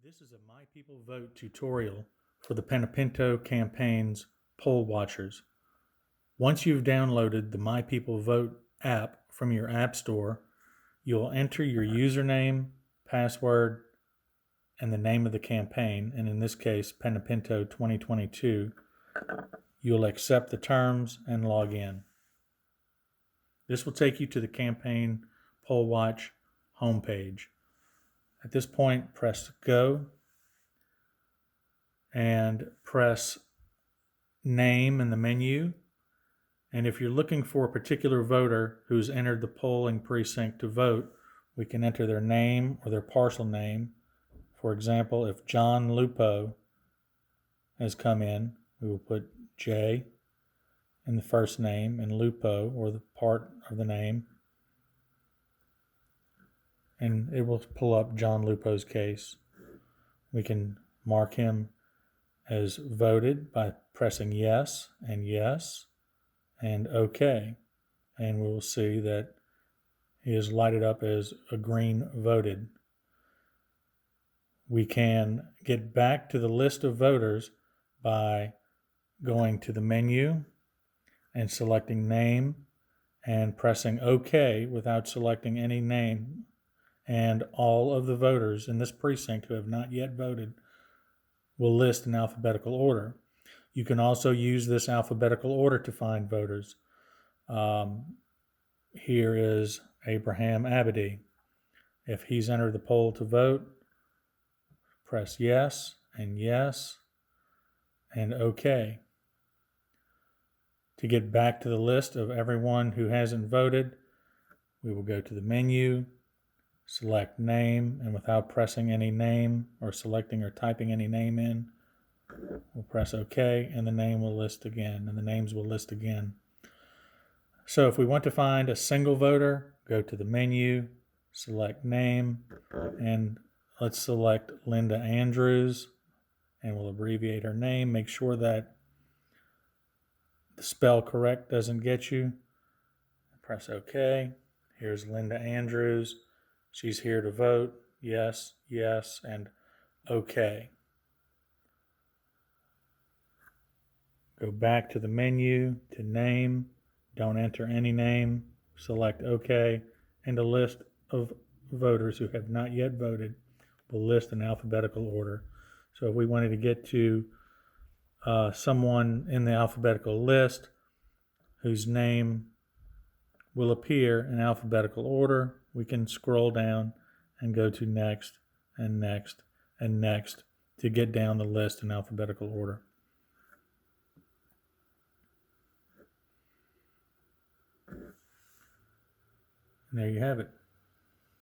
This is a My People Vote tutorial for the Penapinto campaign's poll watchers. Once you've downloaded the My People Vote app from your app store, you'll enter your username, password, and the name of the campaign, and in this case, Penapinto 2022. You'll accept the terms and log in. This will take you to the campaign poll watch homepage. At this point, press go and press name in the menu. And if you're looking for a particular voter who's entered the polling precinct to vote, we can enter their name or their parcel name. For example, if John Lupo has come in, we will put J in the first name and Lupo, or the part of the name, and it will pull up John Lupo's case. We can mark him as voted by pressing yes and OK, and we will see that he is lighted up as a green voted. We can get back to the list of voters by going to the menu and selecting name and pressing OK without selecting any name, and all of the voters in this precinct who have not yet voted will list in alphabetical order. You can also use this alphabetical order to find voters. Here is Abraham Abedy. If he's entered the poll to vote, press yes and OK. To get back to the list of everyone who hasn't voted, we will go to the menu, select name, and without pressing any name or selecting or typing any name in, we'll press OK, and the name will list again, and the names will list again. So if we want to find a single voter, go to the menu, select name, and let's select Linda Andrews, and we'll abbreviate her name. Make sure that the spell correct doesn't get you. Press OK. Here's Linda Andrews. She's here to vote. Yes, and OK. Go back to the menu to name. Don't enter any name. Select OK. And a list of voters who have not yet voted will list in alphabetical order. So if we wanted to get to someone in the alphabetical list whose name will appear in alphabetical order, we can scroll down and go to next and next and next to get down the list in alphabetical order. And there you have it.